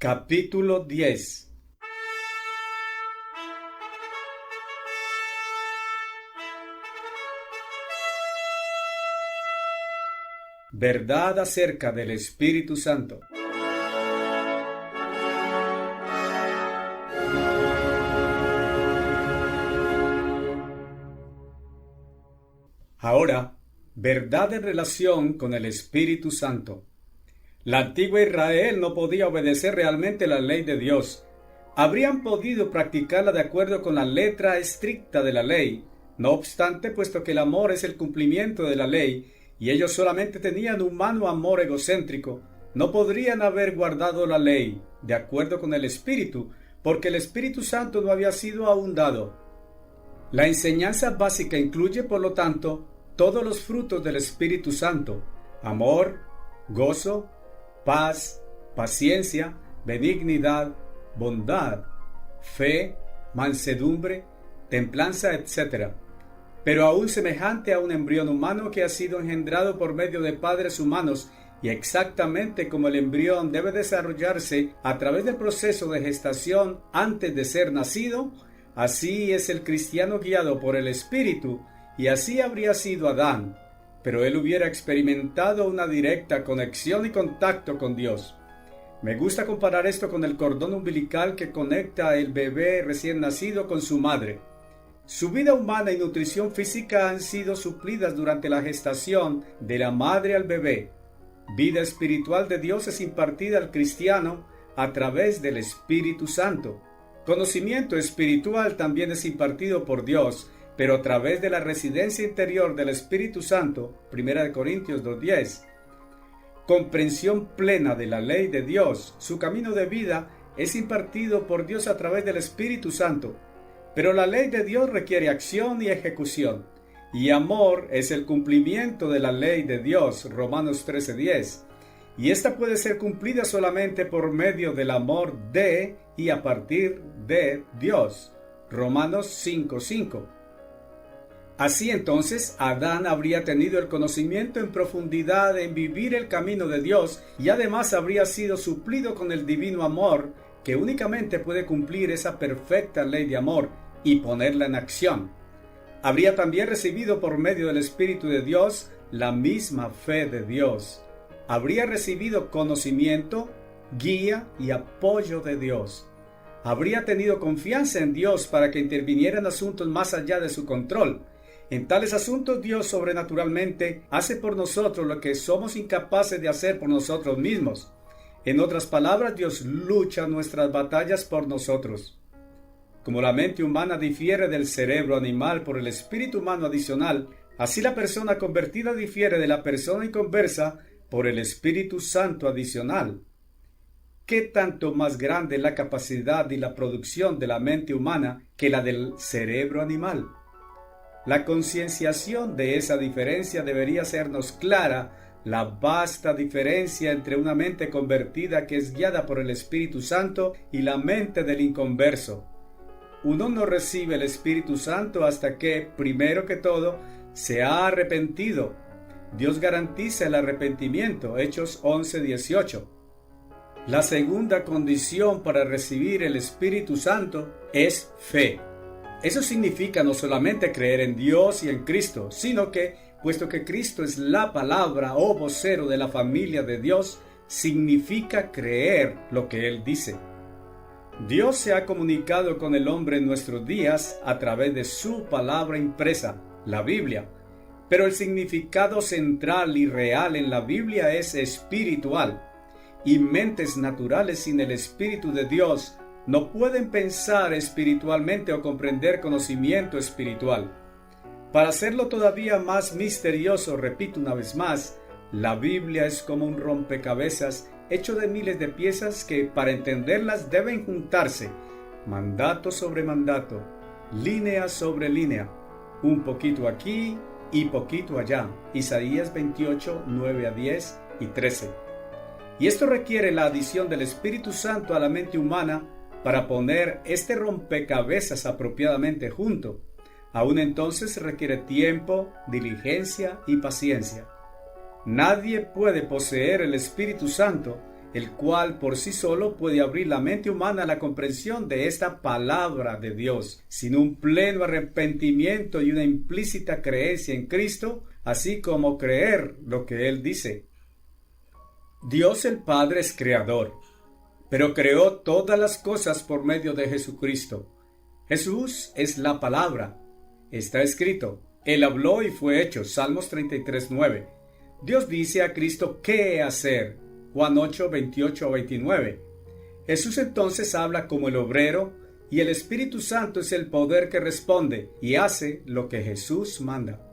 Capítulo 10. Verdad acerca del Espíritu Santo. Ahora, verdad en relación con el Espíritu Santo. La antigua Israel no podía obedecer realmente la ley de Dios. Habrían podido practicarla de acuerdo con la letra estricta de la ley. No obstante, puesto que el amor es el cumplimiento de la ley, y ellos solamente tenían un humano amor egocéntrico, no podrían haber guardado la ley, de acuerdo con el Espíritu, porque el Espíritu Santo no había sido aún dado. La enseñanza básica incluye, por lo tanto, todos los frutos del Espíritu Santo: amor, gozo, paz, paciencia, benignidad, bondad, fe, mansedumbre, templanza, etc. Pero aún semejante a un embrión humano que ha sido engendrado por medio de padres humanos, y exactamente como el embrión debe desarrollarse a través del proceso de gestación antes de ser nacido, así es el cristiano guiado por el Espíritu, y así habría sido Adán, pero él hubiera experimentado una directa conexión y contacto con Dios. Me gusta comparar esto con el cordón umbilical que conecta el bebé recién nacido con su madre. Su vida humana y nutrición física han sido suplidas durante la gestación de la madre al bebé. Vida espiritual de Dios es impartida al cristiano a través del Espíritu Santo. Conocimiento espiritual también es impartido por Dios, pero a través de la residencia interior del Espíritu Santo, 1 Corintios 2:10. Comprensión plena de la ley de Dios, su camino de vida, es impartido por Dios a través del Espíritu Santo. Pero la ley de Dios requiere acción y ejecución, y amor es el cumplimiento de la ley de Dios, Romanos 13:10. Y esta puede ser cumplida solamente por medio del amor de y a partir de Dios, Romanos 5:5. Así entonces, Adán habría tenido el conocimiento en profundidad en vivir el camino de Dios, y además habría sido suplido con el divino amor, que únicamente puede cumplir esa perfecta ley de amor y ponerla en acción. Habría también recibido por medio del Espíritu de Dios la misma fe de Dios. Habría recibido conocimiento, guía y apoyo de Dios. Habría tenido confianza en Dios para que interviniera en asuntos más allá de su control. En tales asuntos Dios sobrenaturalmente hace por nosotros lo que somos incapaces de hacer por nosotros mismos. En otras palabras, Dios lucha nuestras batallas por nosotros. Como la mente humana difiere del cerebro animal por el espíritu humano adicional, así la persona convertida difiere de la persona inconversa por el Espíritu Santo adicional. ¿Qué tanto más grande es la capacidad y la producción de la mente humana que la del cerebro animal? La concienciación de esa diferencia debería hacernos clara la vasta diferencia entre una mente convertida que es guiada por el Espíritu Santo y la mente del inconverso. Uno no recibe el Espíritu Santo hasta que, primero que todo, se ha arrepentido. Dios garantiza el arrepentimiento, Hechos 11:18. La segunda condición para recibir el Espíritu Santo es fe. Eso significa no solamente creer en Dios y en Cristo, sino que, puesto que Cristo es la palabra o vocero de la familia de Dios, significa creer lo que Él dice. Dios se ha comunicado con el hombre en nuestros días a través de su palabra impresa, la Biblia. Pero el significado central y real en la Biblia es espiritual, y mentes naturales sin el Espíritu de Dios no pueden pensar espiritualmente o comprender conocimiento espiritual. Para hacerlo todavía más misterioso, repito una vez más, la Biblia es como un rompecabezas hecho de miles de piezas que, para entenderlas, deben juntarse, mandato sobre mandato, línea sobre línea, un poquito aquí y poquito allá. Isaías 28, 9-10 y 13. Y esto requiere la adición del Espíritu Santo a la mente humana para poner este rompecabezas apropiadamente junto. Aún entonces requiere tiempo, diligencia y paciencia. Nadie puede poseer el Espíritu Santo el cual por sí solo puede abrir la mente humana a la comprensión de esta palabra de Dios. Sin un pleno arrepentimiento y una implícita creencia en Cristo, así como creer lo que Él dice. Dios el Padre es creador, pero creó todas las cosas por medio de Jesucristo. Jesús es la palabra. Está escrito, Él habló y fue hecho. Salmos 33:9. Dios dice a Cristo qué hacer. Juan 8:28-29. Jesús entonces habla como el obrero y el Espíritu Santo es el poder que responde y hace lo que Jesús manda.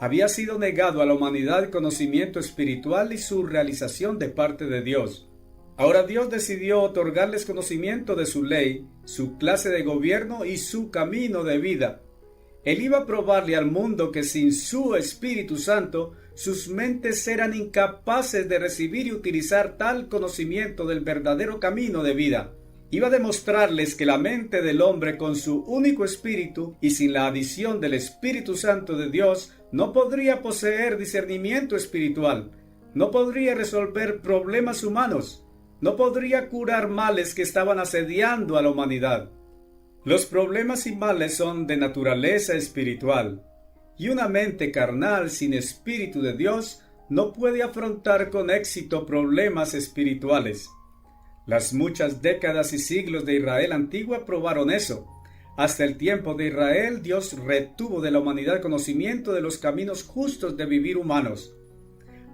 Había sido negado a la humanidad el conocimiento espiritual y su realización de parte de Dios. Ahora Dios decidió otorgarles conocimiento de su ley, su clase de gobierno y su camino de vida. Él iba a probarle al mundo que sin su Espíritu Santo, sus mentes eran incapaces de recibir y utilizar tal conocimiento del verdadero camino de vida. Iba a demostrarles que la mente del hombre con su único espíritu y sin la adición del Espíritu Santo de Dios no podría poseer discernimiento espiritual, no podría resolver problemas humanos, no podría curar males que estaban asediando a la humanidad. Los problemas y males son de naturaleza espiritual, y una mente carnal sin Espíritu de Dios no puede afrontar con éxito problemas espirituales. Las muchas décadas y siglos de Israel antigua probaron eso. Hasta el tiempo de Israel, Dios retuvo de la humanidad conocimiento de los caminos justos de vivir humanos.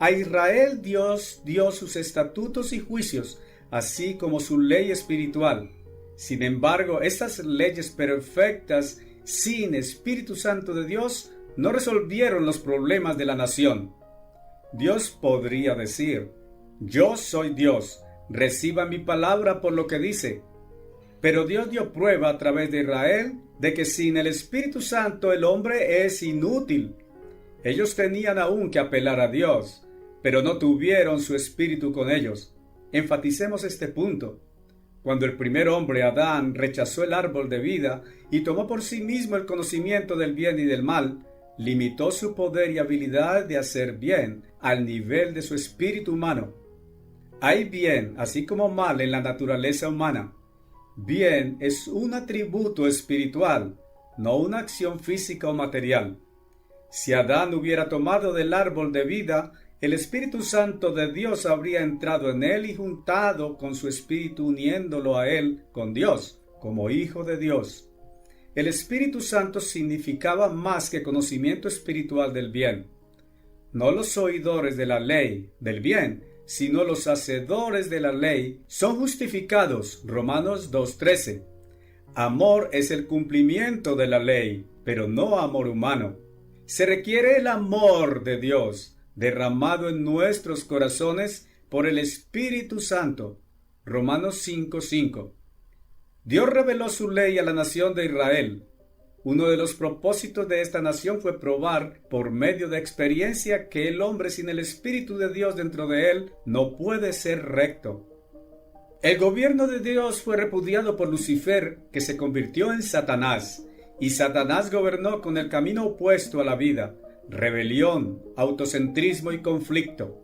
A Israel Dios dio sus estatutos y juicios, así como su ley espiritual. Sin embargo, estas leyes perfectas, sin Espíritu Santo de Dios, no resolvieron los problemas de la nación. Dios podría decir, yo soy Dios, reciba mi palabra por lo que dice. Pero Dios dio prueba a través de Israel de que sin el Espíritu Santo el hombre es inútil. Ellos tenían aún que apelar a Dios, pero no tuvieron su Espíritu con ellos. Enfaticemos este punto. Cuando el primer hombre, Adán, rechazó el árbol de vida y tomó por sí mismo el conocimiento del bien y del mal, limitó su poder y habilidad de hacer bien al nivel de su espíritu humano. Hay bien, así como mal, en la naturaleza humana. Bien es un atributo espiritual, no una acción física o material. Si Adán hubiera tomado del árbol de vida, el Espíritu Santo de Dios habría entrado en él y juntado con su espíritu, uniéndolo a él con Dios, como hijo de Dios. El Espíritu Santo significaba más que conocimiento espiritual del bien. No los oidores de la ley del bien, sino los hacedores de la ley son justificados. Romanos 2:13. Amor es el cumplimiento de la ley, pero no amor humano. Se requiere el amor de Dios, derramado en nuestros corazones por el Espíritu Santo. Romanos 5:5. Dios reveló su ley a la nación de Israel. Uno de los propósitos de esta nación fue probar, por medio de experiencia, que el hombre sin el Espíritu de Dios dentro de él no puede ser recto. El gobierno de Dios fue repudiado por Lucifer, que se convirtió en Satanás, y Satanás gobernó con el camino opuesto a la vida: rebelión, autocentrismo y conflicto.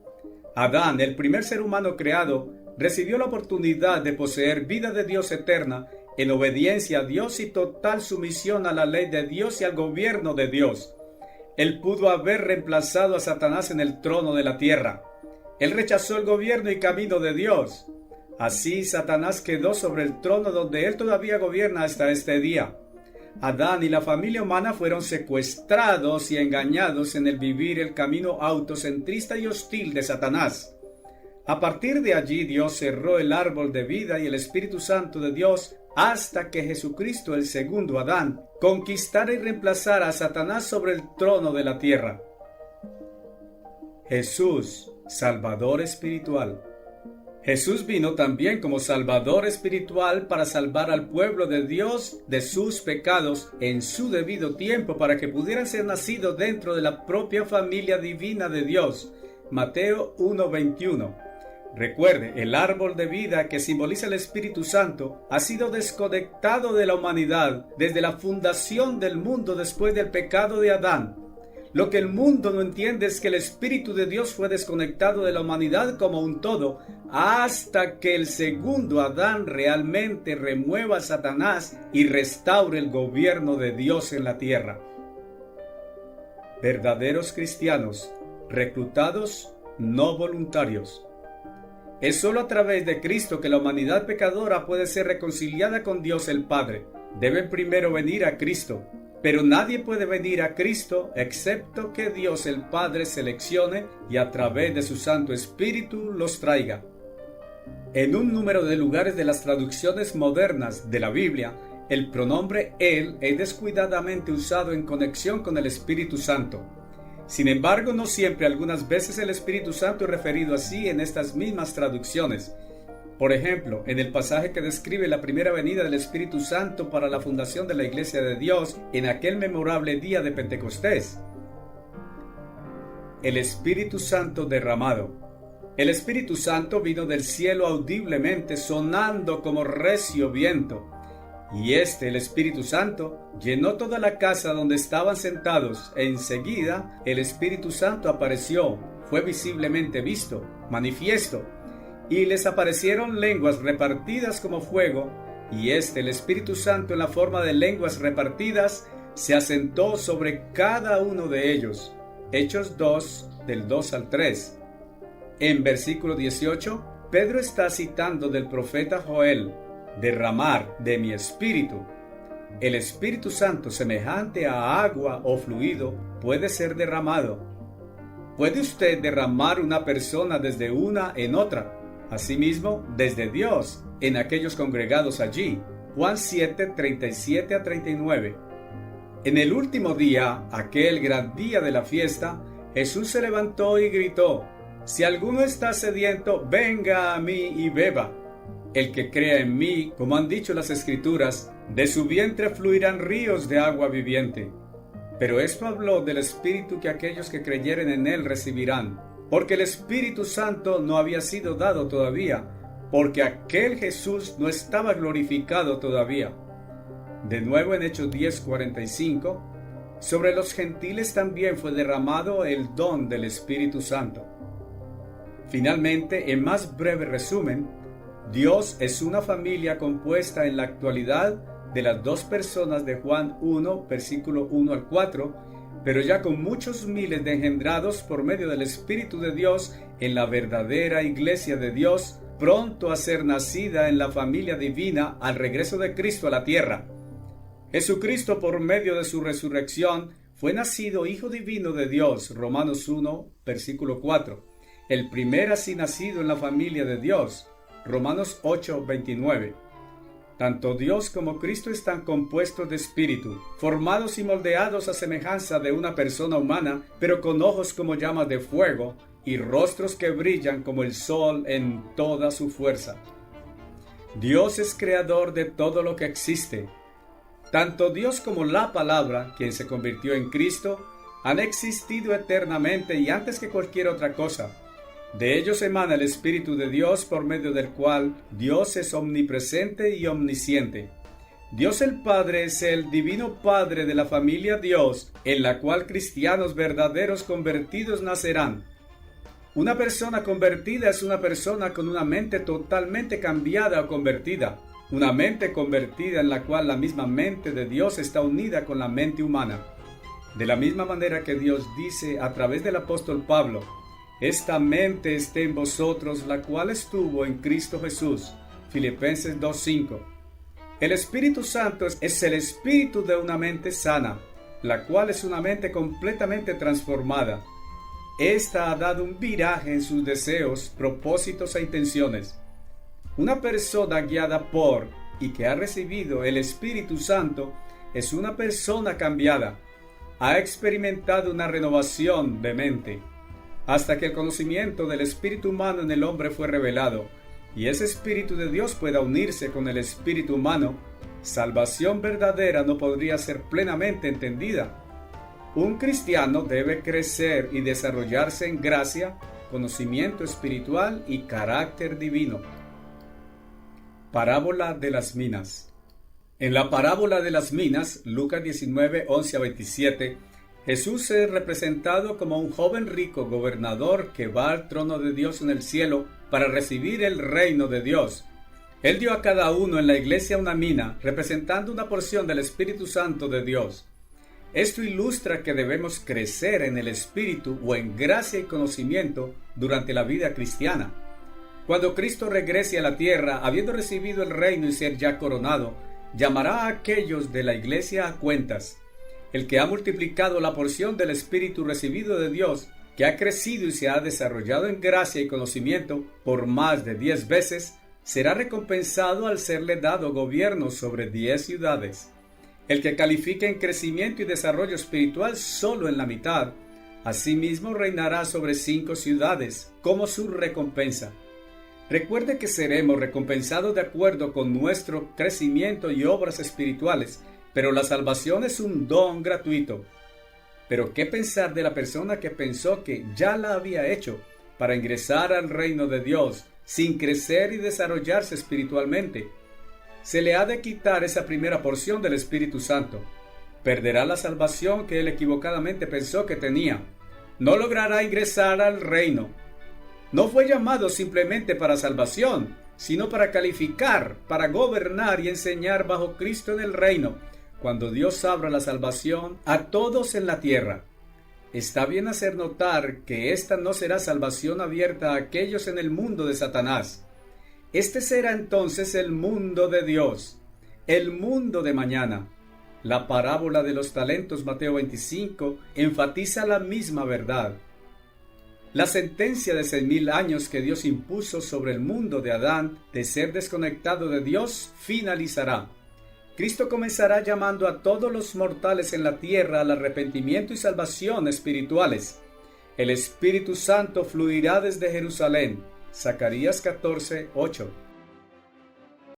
Adán, el primer ser humano creado, recibió la oportunidad de poseer vida de Dios eterna en obediencia a Dios y total sumisión a la ley de Dios y al gobierno de Dios. Él pudo haber reemplazado a Satanás en el trono de la tierra. Él rechazó el gobierno y camino de Dios. Así Satanás quedó sobre el trono donde él todavía gobierna hasta este día. Adán y la familia humana fueron secuestrados y engañados en el vivir el camino autocentrista y hostil de Satanás. A partir de allí Dios cerró el árbol de vida y el Espíritu Santo de Dios hasta que Jesucristo, el segundo Adán, conquistara y reemplazara a Satanás sobre el trono de la tierra. Jesús, Salvador espiritual. Jesús vino también como Salvador espiritual para salvar al pueblo de Dios de sus pecados en su debido tiempo, para que pudieran ser nacidos dentro de la propia familia divina de Dios. Mateo 1:21. Recuerde, el árbol de vida que simboliza el Espíritu Santo ha sido desconectado de la humanidad desde la fundación del mundo después del pecado de Adán. Lo que el mundo no entiende es que el Espíritu de Dios fue desconectado de la humanidad como un todo hasta que el segundo Adán realmente remueva a Satanás y restaure el gobierno de Dios en la tierra. Verdaderos cristianos, reclutados, no voluntarios. Es solo a través de Cristo que la humanidad pecadora puede ser reconciliada con Dios el Padre. Deben primero venir a Cristo. Pero nadie puede venir a Cristo excepto que Dios el Padre seleccione y a través de su Santo Espíritu los traiga. En un número de lugares de las traducciones modernas de la Biblia, el pronombre Él es descuidadamente usado en conexión con el Espíritu Santo. Sin embargo, no siempre, algunas veces el Espíritu Santo es referido así en estas mismas traducciones. Por ejemplo, en el pasaje que describe la primera venida del Espíritu Santo para la fundación de la Iglesia de Dios en aquel memorable día de Pentecostés. El Espíritu Santo derramado. El Espíritu Santo vino del cielo audiblemente, sonando como recio viento. Y el Espíritu Santo, llenó toda la casa donde estaban sentados, e enseguida el Espíritu Santo apareció, fue visiblemente visto, manifiesto. Y les aparecieron lenguas repartidas como fuego, y el Espíritu Santo en la forma de lenguas repartidas, se asentó sobre cada uno de ellos. Hechos 2, del 2 al 3. En versículo 18, Pedro está citando del profeta Joel, derramar de mi espíritu. El Espíritu Santo, semejante a agua o fluido, puede ser derramado. ¿Puede usted derramar una persona desde una en otra? Asimismo, desde Dios, en aquellos congregados allí. Juan 7, 37 a 39. En el último día, aquel gran día de la fiesta, Jesús se levantó y gritó: si alguno está sediento, venga a mí y beba. El que crea en mí, como han dicho las Escrituras, de su vientre fluirán ríos de agua viviente. Pero esto habló del Espíritu que aquellos que creyeren en él recibirán, porque el Espíritu Santo no había sido dado todavía, porque aquel Jesús no estaba glorificado todavía. De nuevo en Hechos 10:45, sobre los gentiles también fue derramado el don del Espíritu Santo. Finalmente, en más breve resumen, Dios es una familia compuesta en la actualidad de las dos personas de Juan 1, versículo 1 al 4, pero ya con muchos miles de engendrados por medio del Espíritu de Dios en la verdadera Iglesia de Dios, pronto a ser nacida en la familia divina al regreso de Cristo a la tierra. Jesucristo, por medio de su resurrección, fue nacido Hijo Divino de Dios, Romanos 1, versículo 4, el primer así nacido en la familia de Dios, Romanos 8, 29. Tanto Dios como Cristo están compuestos de espíritu, formados y moldeados a semejanza de una persona humana, pero con ojos como llamas de fuego y rostros que brillan como el sol en toda su fuerza. Dios es creador de todo lo que existe. Tanto Dios como la Palabra, quien se convirtió en Cristo, han existido eternamente y antes que cualquier otra cosa. De ellos emana el Espíritu de Dios, por medio del cual Dios es omnipresente y omnisciente. Dios el Padre es el divino Padre de la familia Dios, en la cual cristianos verdaderos convertidos nacerán. Una persona convertida es una persona con una mente totalmente cambiada o convertida. Una mente convertida en la cual la misma mente de Dios está unida con la mente humana. De la misma manera que Dios dice a través del apóstol Pablo: esta mente esté en vosotros, la cual estuvo en Cristo Jesús. Filipenses 2:5. El Espíritu Santo es el espíritu de una mente sana, la cual es una mente completamente transformada. Esta ha dado un viraje en sus deseos, propósitos e intenciones. Una persona guiada por y que ha recibido el Espíritu Santo es una persona cambiada. Ha experimentado una renovación de mente, hasta que el conocimiento del espíritu humano en el hombre fue revelado, y ese Espíritu de Dios pueda unirse con el espíritu humano. Salvación verdadera no podría ser plenamente entendida. Un cristiano debe crecer y desarrollarse en gracia, conocimiento espiritual y carácter divino. Parábola de las minas. En la parábola de las minas, Lucas 19, 11 a 27, Jesús es representado como un joven rico gobernador que va al trono de Dios en el cielo para recibir el reino de Dios. Él dio a cada uno en la iglesia una mina, representando una porción del Espíritu Santo de Dios. Esto ilustra que debemos crecer en el Espíritu o en gracia y conocimiento durante la vida cristiana. Cuando Cristo regrese a la tierra, habiendo recibido el reino y ser ya coronado, llamará a aquellos de la iglesia a cuentas. El que ha multiplicado la porción del Espíritu recibido de Dios, que ha crecido y se ha desarrollado en gracia y conocimiento por más de 10 veces, será recompensado al serle dado gobierno sobre 10 ciudades. El que califique en crecimiento y desarrollo espiritual solo en la mitad, asimismo reinará sobre 5 ciudades como su recompensa. Recuerde que seremos recompensados de acuerdo con nuestro crecimiento y obras espirituales, pero la salvación es un don gratuito. Pero ¿qué pensar de la persona que pensó que ya la había hecho para ingresar al reino de Dios sin crecer y desarrollarse espiritualmente? Se le ha de quitar esa primera porción del Espíritu Santo. Perderá la salvación que él equivocadamente pensó que tenía. No logrará ingresar al reino. No fue llamado simplemente para salvación, sino para calificar, para gobernar y enseñar bajo Cristo en el reino, cuando Dios abra la salvación a todos en la tierra. Está bien hacer notar que esta no será salvación abierta a aquellos en el mundo de Satanás. Este será entonces el mundo de Dios, el mundo de mañana. La parábola de los talentos, Mateo 25, enfatiza la misma verdad. La sentencia de 6,000 años que Dios impuso sobre el mundo de Adán de ser desconectado de Dios finalizará. Cristo comenzará llamando a todos los mortales en la tierra al arrepentimiento y salvación espirituales. El Espíritu Santo fluirá desde Jerusalén. Zacarías 14:8.